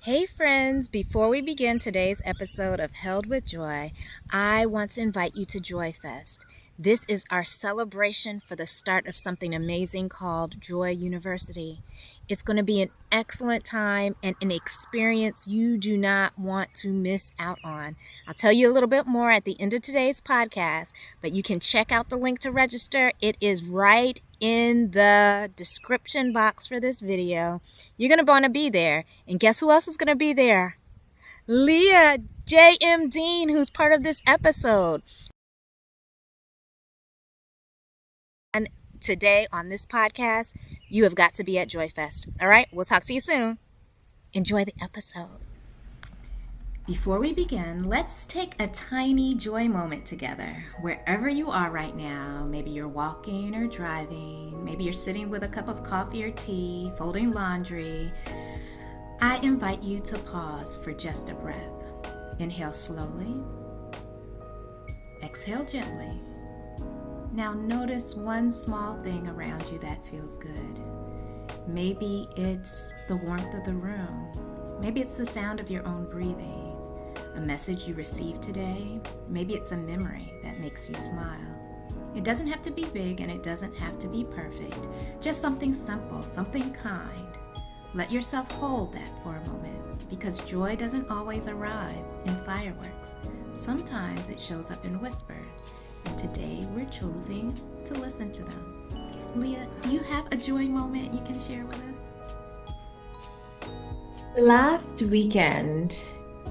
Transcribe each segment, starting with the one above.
Hey friends, before we begin today's episode of Held with Joy, I want to invite you to Joy Fest. This is our celebration for the start of something amazing called Joy University. It's going to be an excellent time and an experience you do not want to miss out on. I'll tell you a little bit more at the end of today's podcast, but you can check out the link to register. It is right in the description box for this video. You're going to want to be there. And guess who else is going to be there? Leah JM Dean, who's part of this episode. And today on this podcast, you have got to be at Joy Fest. All right, we'll talk to you soon. Enjoy the episode. Before we begin, let's take a tiny joy moment together. Wherever you are right now, maybe you're walking or driving, maybe you're sitting with a cup of coffee or tea, folding laundry. I invite you to pause for just a breath. Inhale slowly. Exhale gently. Now notice one small thing around you that feels good. Maybe it's the warmth of the room. Maybe it's the sound of your own breathing. A message you received today. Maybe it's a memory that makes you smile. It doesn't have to be big and it doesn't have to be perfect. Just something simple, something kind. Let yourself hold that for a moment, because joy doesn't always arrive in fireworks. Sometimes it shows up in whispers, and today we're choosing to listen to them. Leah, do you have a joy moment you can share with us? Last weekend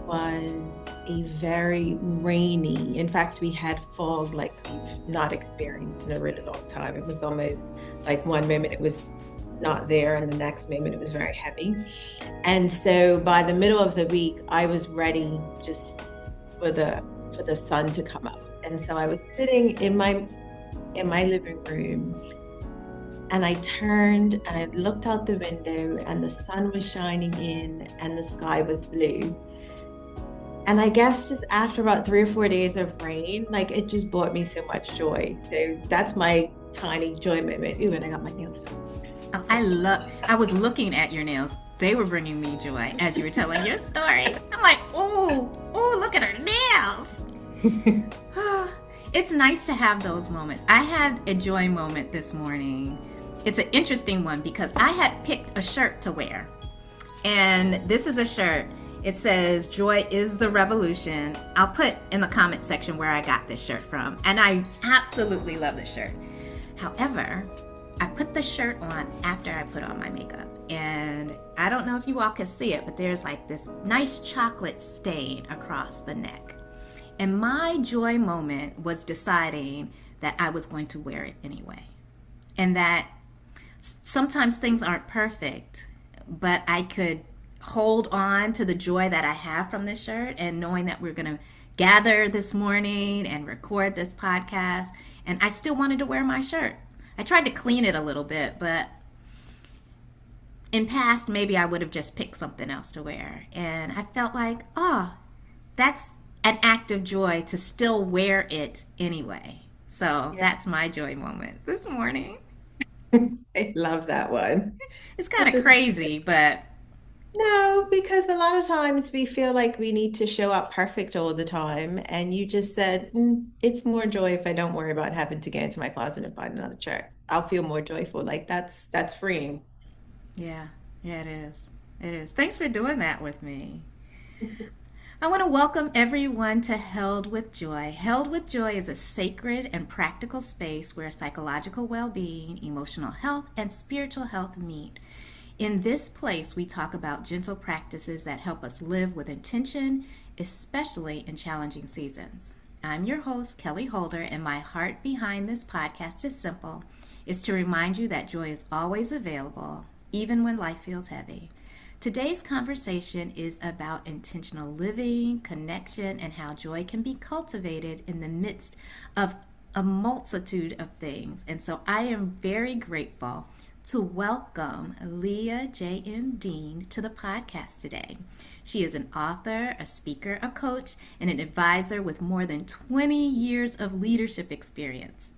was a very rainy, in fact, we had fog like we've not experienced in a really long time. It was almost like one moment it was not there and the next moment it was very heavy. And so by the middle of the week, I was ready just for the sun to come up. And so I was sitting in my living room, and I turned and I looked out the window and the sun was shining in and the sky was blue. And I guess just after about 3 or 4 days of rain, like it just brought me so much joy. So that's my tiny joy moment. Ooh, and I got my nails done. Oh, I was looking at your nails. They were bringing me joy as you were telling your story. I'm like, ooh, look at her nails. It's nice to have those moments. I had a joy moment this morning. It's an interesting one because I had picked a shirt to wear. And this is a shirt. It says, "Joy is the revolution." I'll put in the comment section where I got this shirt from. And I absolutely love this shirt. However, I put the shirt on after I put on my makeup. And I don't know if you all can see it, but there's like this nice chocolate stain across the neck. And my joy moment was deciding that I was going to wear it anyway. And that sometimes things aren't perfect, but I could hold on to the joy that I have from this shirt, and knowing that we're going to gather this morning and record this podcast. And I still wanted to wear my shirt. I tried to clean it a little bit, but in past, maybe I would have just picked something else to wear. And I felt like, that's an act of joy to still wear it anyway. So that's my joy moment this morning. I love that one. It's kind of crazy, but No, because a lot of times we feel like we need to show up perfect all the time. And you just said, it's more joy if I don't worry about having to get into my closet and find another shirt. I'll feel more joyful. Like that's freeing. yeah, it is. It is. Thanks for doing that with me. I want to welcome everyone to Held with Joy. Held with Joy is a sacred and practical space where psychological well-being, emotional health, and spiritual health meet. In this place, we talk about gentle practices that help us live with intention, especially in challenging seasons. I'm your host, Kelly Holder, and my heart behind this podcast is simple. It's to remind you that joy is always available, even when life feels heavy. Today's conversation is about intentional living, connection, and how joy can be cultivated in the midst of a multitude of things. And so I am very grateful to welcome Leah JM Dean to the podcast today. She is an author, a speaker, a coach, and an advisor with more than 20 years of leadership experience.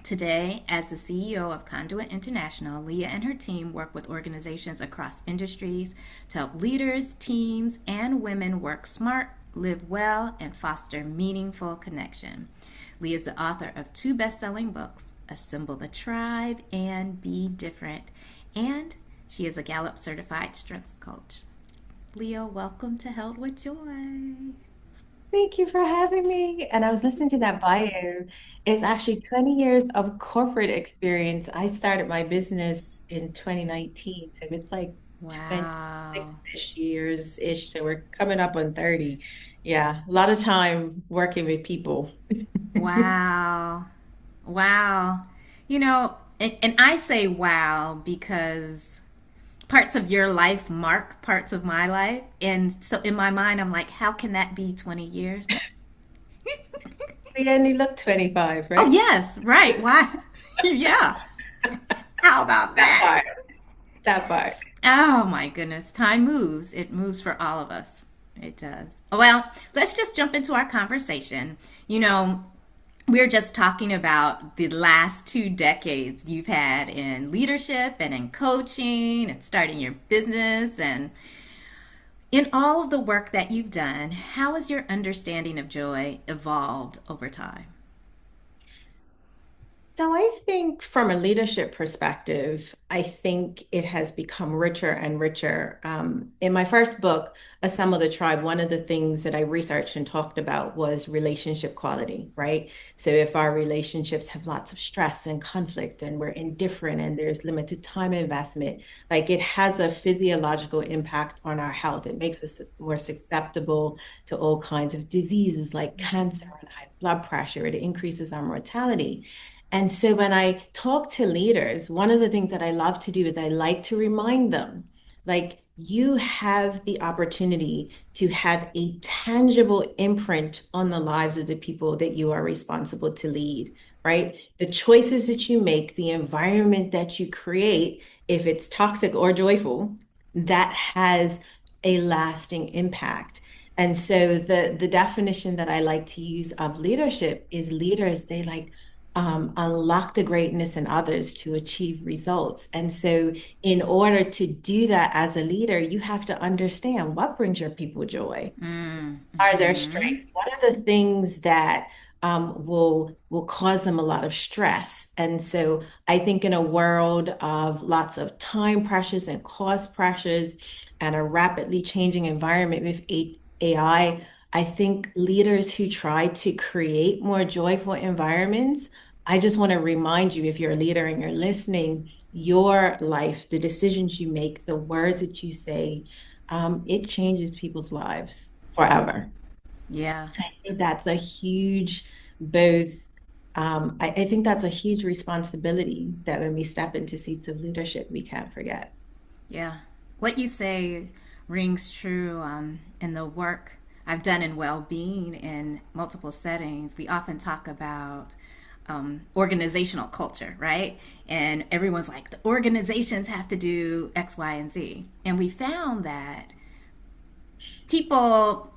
Today, as the CEO of Conduit International, Leah and her team work with organizations across industries to help leaders, teams, and women work smart, live well, and foster meaningful connection. Leah is the author of two best selling books, Assemble the Tribe and Be Different, and she is a Gallup certified strengths coach. Leah, welcome to Held with Joy. Thank you for having me. And I was listening to that bio. It's actually 20 years of corporate experience. I started my business in 2019. So it's like Wow. 26 years-ish. So we're coming up on 30. Yeah, a lot of time working with people. Wow. Wow. And I say wow because parts of your life mark parts of my life. And so in my mind, I'm like, how can that be 20 years? We only look 25, Oh, right? yes, right. Why? Yeah. How about That that? part. That part. Oh, my goodness. Time moves. It moves for all of us. It does. Well, let's just jump into our conversation. You know, we're just talking about the last 2 decades you've had in leadership and in coaching and starting your business. And in all of the work that you've done, how has your understanding of joy evolved over time? So I think from a leadership perspective, I think it has become richer and richer. In my first book, Assemble the Tribe, one of the things that I researched and talked about was relationship quality, right? So if our relationships have lots of stress and conflict and we're indifferent and there's limited time investment, like it has a physiological impact on our health. It makes us more susceptible to all kinds of diseases like cancer and high blood pressure. It increases our mortality. And so when I talk to leaders, one of the things that I love to do is I like to remind them, like, you have the opportunity to have a tangible imprint on the lives of the people that you are responsible to lead, right? The choices that you make, the environment that you create, if it's toxic or joyful, that has a lasting impact. And so the definition that I like to use of leadership is leaders, they like unlock the greatness in others to achieve results. And so, in order to do that as a leader, you have to understand what brings your people joy. Are their Mm-hmm. strengths? What are the things that will cause them a lot of stress? And so, I think in a world of lots of time pressures and cost pressures, and a rapidly changing environment with I think leaders who try to create more joyful environments, I just want to remind you, if you're a leader and you're listening, your life, the decisions you make, the words that you say, it changes people's lives forever. Yeah. I think that's a huge, both, I think that's a huge responsibility that when we step into seats of leadership, we can't forget. Yeah. What you say rings true in the work I've done in well being in multiple settings. We often talk about organizational culture, right? And everyone's like, the organizations have to do X, Y, and Z. And we found that people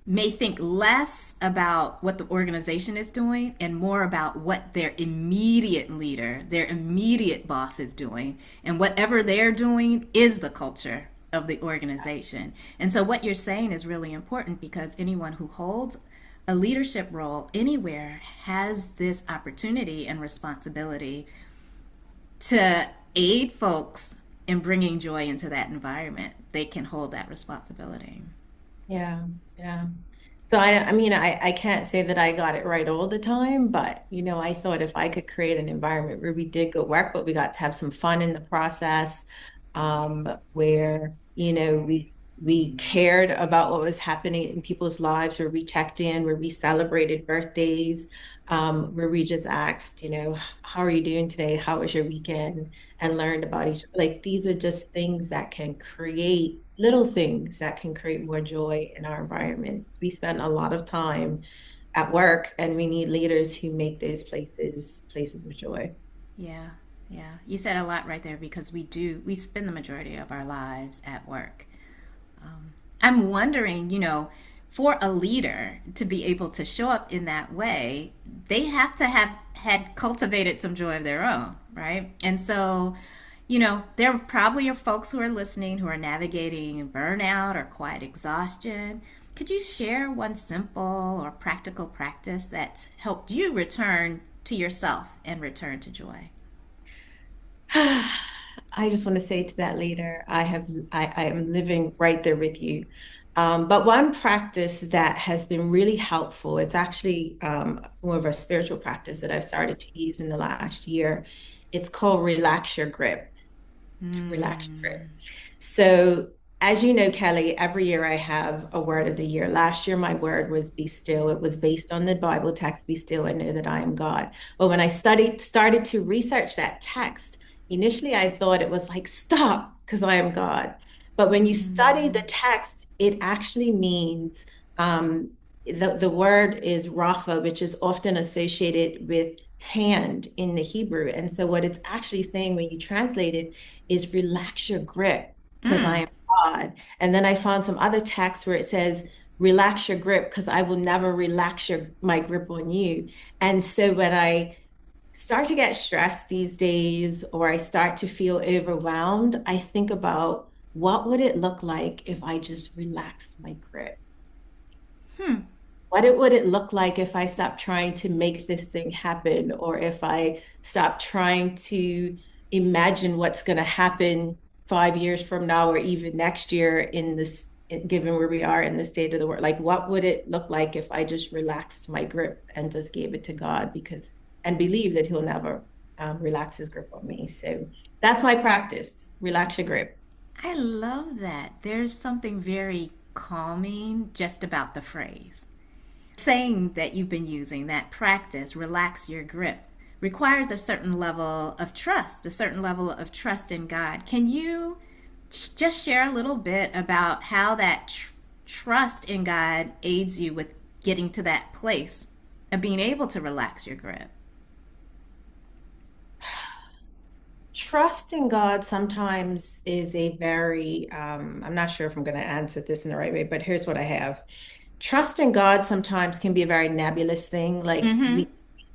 may think less about what the organization is doing and more about what their immediate leader, their immediate boss is doing. And whatever they're doing is the culture of the organization. And so what you're saying is really important because anyone who holds a leadership role anywhere has this opportunity and responsibility to aid folks in bringing joy into that environment. They can hold that responsibility. Yeah, yeah. So I mean, I can't say that I got it right all the time, but I thought if I could create an environment where we did good work, but we got to have some fun in the process, where we cared about what was happening in people's lives, where we checked in, where we celebrated birthdays, where we just asked, how are you doing today? How was your weekend? And learned about each. Like these are just things that can create little things that can create more joy in our environment. We spend a lot of time at work, and we need leaders who make those places of joy. Yeah, yeah. You said a lot right there because we spend the majority of our lives at work. I'm wondering, for a leader to be able to show up in that way, they have to have had cultivated some joy of their own, right? And so, there probably are folks who are listening who are navigating burnout or quiet exhaustion. Could you share one simple or practical practice that's helped you return to yourself and return to joy? I just want to say to that leader, I am living right there with you. But one practice that has been really helpful, it's actually more of a spiritual practice that I've started to use in the last year. It's called relax your grip. Relax your grip. So, as you know, Kelly, every year I have a word of the year. Last year, my word was be still. It was based on the Bible text, be still and know that I am God. But when I started to research that text, initially I thought it was like, stop, because I am God. But when you study the text, it actually means the word is Rapha, which is often associated with hand in the Hebrew. And so what it's actually saying when you translate it is relax your grip because I Mm. am God. And then I found some other texts where it says, relax your grip because I will never relax my grip on you. And so when I start to get stressed these days or I start to feel overwhelmed, I think about what would it look like if I just relaxed my grip? Hmm. Would it look like if I stopped trying to make this thing happen, or if I stopped trying to imagine what's going to happen 5 years from now, or even next year given where we are in the state of the world? Like, what would it look like if I just relaxed my grip and just gave it to God and believe that He'll never relax His grip on me? So that's my practice. Relax your grip. I love that. There's something very calming just about the phrase. Saying that you've been using, that practice, relax your grip, requires a certain level of trust, a certain level of trust in God. Can you just share a little bit about how that trust in God aids you with getting to that place of being able to relax your grip? Trust in God sometimes is a very, I'm not sure if I'm going to answer this in the right way, but here's what I have. Trust in God sometimes can be a very nebulous thing. Like Mm-hmm. we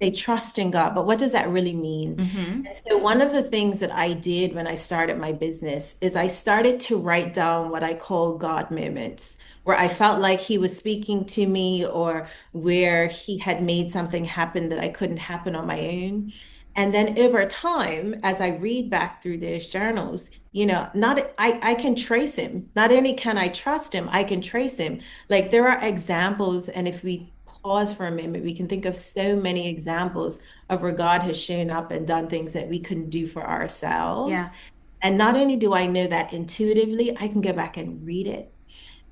say trust in God, but what does that really mean? Mm-hmm. And so one of the things that I did when I started my business is I started to write down what I call God moments, where I felt like He was speaking to me or where He had made something happen that I couldn't happen on my own. And then over time, as I read back through those journals, not I can trace him. Not only can I trust him, I can trace him. Like there are examples, and if we pause for a minute, we can think of so many examples of where God has shown up and done things that we couldn't do for ourselves. Yeah. And not only do I know that intuitively, I can go back and read it.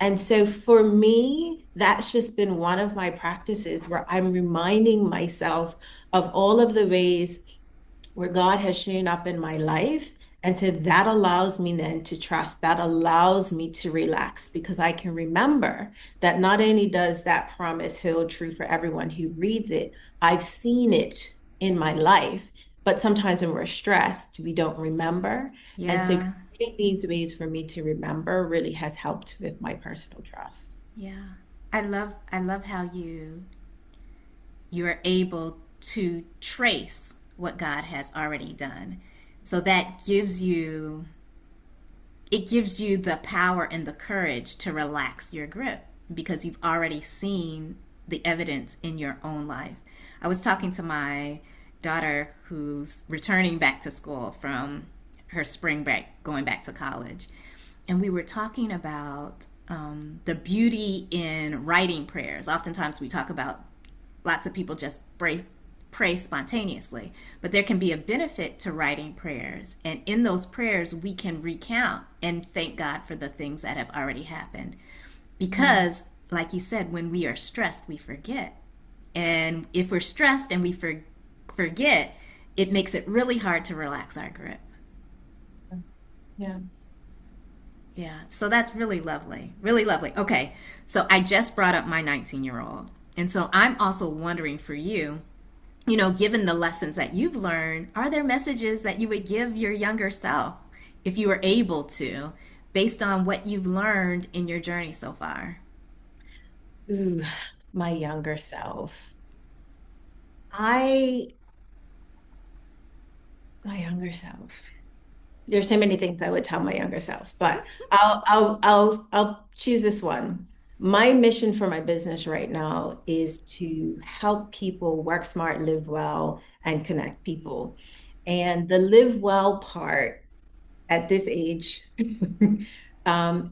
And so for me, that's just been one of my practices where I'm reminding myself of all of the ways where God has shown up in my life. And so that allows me then to trust, that allows me to relax because I can remember that not only does that promise hold true for everyone who reads it, I've seen it in my life. But sometimes when we're stressed, we don't remember. And so Yeah. creating these ways for me to remember really has helped with my personal trust. Yeah. I love how you're able to trace what God has already done. So that gives you the power and the courage to relax your grip because you've already seen the evidence in your own life. I was talking to my daughter who's returning back to school from her spring break, going back to college. And we were talking about the beauty in writing prayers. Oftentimes we talk about lots of people just pray spontaneously, but there can be a benefit to writing prayers. And in those prayers, we can recount and thank God for the things that have already happened. Because, like you said, when we are stressed, we forget. And if we're stressed and we forget, it makes it really hard to relax our grip. Yeah. Yeah, so that's really lovely. Really lovely. Okay, so I just brought up my 19-year-old. And so I'm also wondering for you, given the lessons that you've learned, are there messages that you would give your younger self if you were able to, based on what you've learned in your journey so far? Ooh, my younger self. I, my younger self. There's so many things I would tell my younger self, but I'll choose this one. My mission for my business right now is to help people work smart, live well, and connect people. And the live well part at this age, it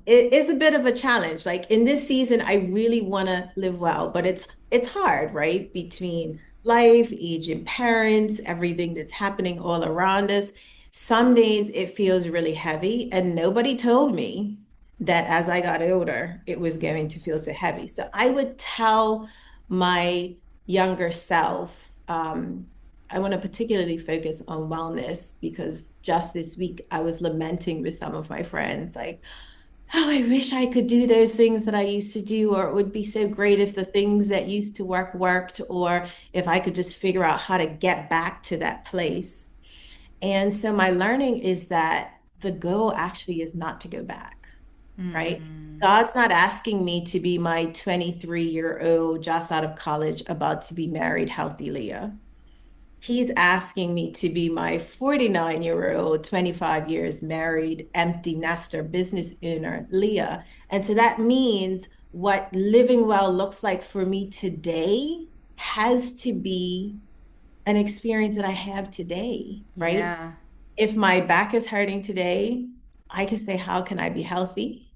is a bit of a challenge. Like in this season, I really want to live well, but it's hard, right? Between life, aging parents, everything that's happening all around us. Some days it feels really heavy, and nobody told me that as I got older, it was going to feel so heavy. So I would tell my younger self, I want to particularly focus on wellness because just this week I was lamenting with some of my friends, like, oh, I wish I could do those things that I used to do, or it would be so great if the things that used to work worked, or if I could just figure out how to get back to that place. And so my learning is that the goal actually is not to go back, right? Mm, God's not asking me to be my 23-year-old just out of college about to be married, healthy Leah. He's asking me to be my 49-year-old, 25 years married, empty nester business owner, Leah. And so that means what living well looks like for me today has to be an experience that I have today, right? yeah, If my back is hurting today, I can say, how can I be healthy?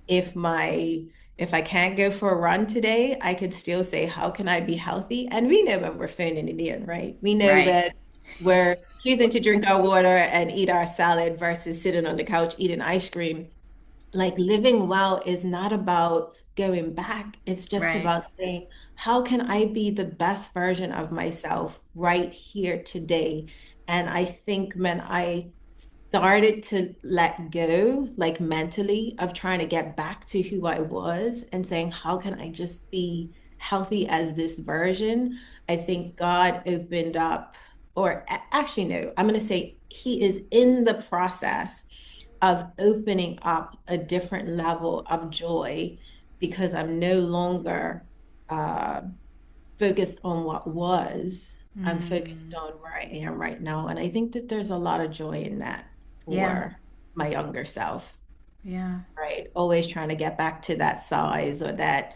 if my if I can't go for a run today, I can still say, how can I be healthy? And we know when we're phoning it in, right? We know right. that we're choosing to drink our water and eat our salad versus sitting on the couch eating ice cream. Like living well is not about going back. It's just Right. about saying, how can I be the best version of myself right here today? And I think when I started to let go, like mentally, of trying to get back to who I was and saying, how can I just be healthy as this version? I think God opened up, or actually, no, I'm going to say He is in the process of opening up a different level of joy because I'm no longer uh, focused on what was. I'm focused Mm, on where I am right now. And I think that there's a lot of joy in that yeah, for my younger self, yeah, right? Always trying to get back to that size or that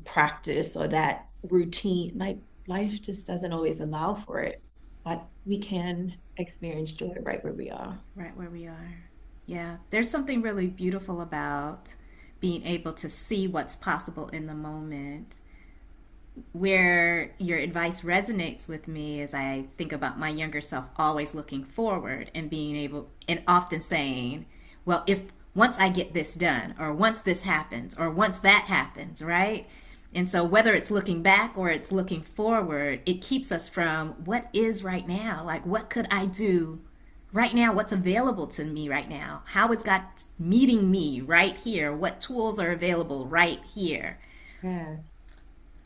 practice or that routine. Like life just doesn't always allow for it, but we can experience joy right where we are. right where we are. Yeah, there's something really beautiful about being able to see what's possible in the moment. Where your advice resonates with me as I think about my younger self always looking forward and being able and often saying, well, if once I get this done, or once this happens, or once that happens, right? And so whether it's looking back or it's looking forward, it keeps us from what is right now. Like, what could I do right now? What's available to me right now? How is God meeting me right here? What tools are available right here? Yes.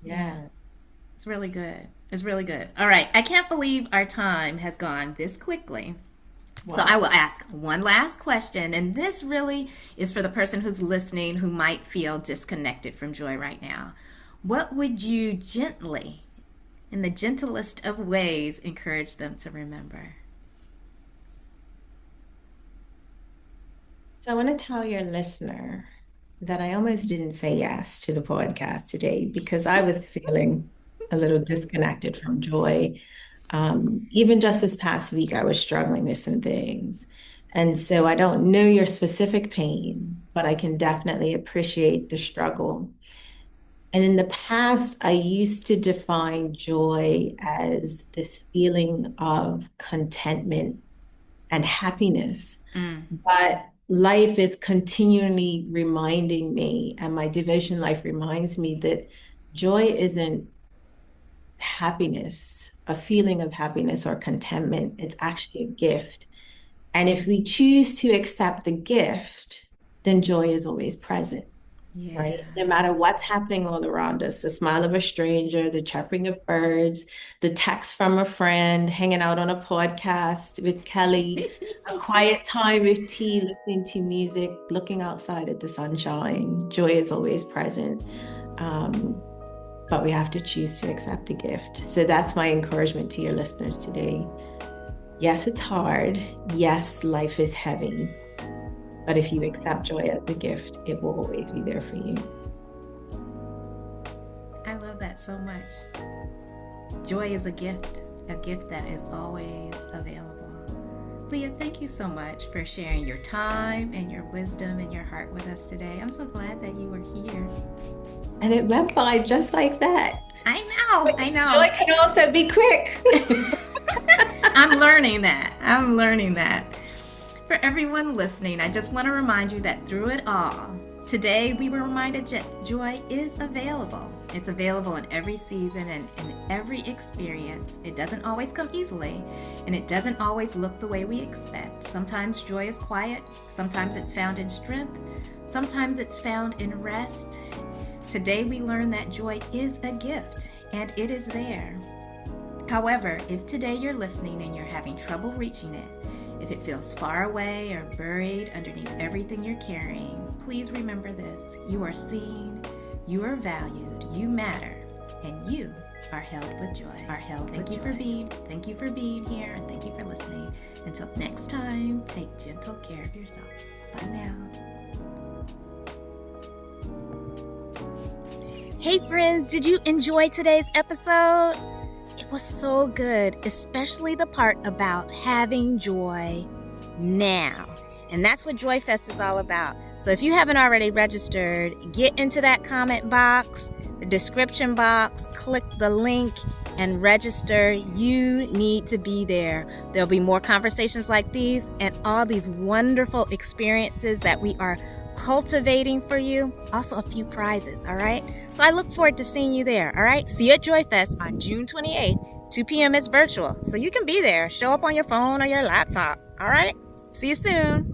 Yeah. Yeah. It's really good. It's really good. All right. I can't believe our time has gone this quickly. So I will Wow. ask one last question. And this really is for the person who's listening who might feel disconnected from joy right now. What would you gently, in the gentlest of ways, encourage them to remember? So I want to tell your listener that I almost didn't say yes to the podcast today because I was feeling a little disconnected from joy. Even just this past week, I was struggling with some things. And so I don't know your specific pain, but I can definitely appreciate the struggle. And in the past, I used to define joy as this feeling of contentment and happiness. Mm, But life is continually reminding me, and my devotion life reminds me that joy isn't happiness, a feeling of happiness or contentment. It's actually a gift. And if we choose to accept the gift, then joy is always present, right? yeah. No matter what's happening all around us, the smile of a stranger, the chirping of birds, the text from a friend, hanging out on a podcast with Kelly, a quiet time with tea, listening to music, looking outside at the sunshine. Joy is always present. But we have to choose to accept the gift. So that's my encouragement to your listeners today. Yes, it's hard. Yes, life is heavy. But if you accept joy as a gift, it will always be there for you. I love that so much. Joy is a gift that is always available. Leah, thank you so much for sharing your time and your wisdom and your heart with us today. I'm so glad that you were here. And it went by just like that. I know. Joy can also be quick. I'm learning that. For everyone listening, I just want to remind you that through it all, today we were reminded that joy is available. It's available in every season and in every experience. It doesn't always come easily, and it doesn't always look the way we expect. Sometimes joy is quiet. Sometimes it's found in strength. Sometimes it's found in rest. Today we learned that joy is a gift, and it is there. However, if today you're listening and you're having trouble reaching it, if it feels far away or buried underneath everything you're carrying, please remember this. You are seen, you are valued, you matter, and you are held with joy. Thank you for being here, and thank you for listening. Until next time, take gentle care of yourself. Bye now. Hey friends, did you enjoy today's episode? It was so good, especially the part about having joy now. And that's what Joy Fest is all about. So if you haven't already registered, get into that comment box, the description box, click the link and register. You need to be there. There'll be more conversations like these and all these wonderful experiences that we are cultivating for you. Also a few prizes, all right? So I look forward to seeing you there, all right? See you at Joy Fest on June 28th, 2 p.m. It's virtual. So you can be there. Show up on your phone or your laptop, all right? See you soon.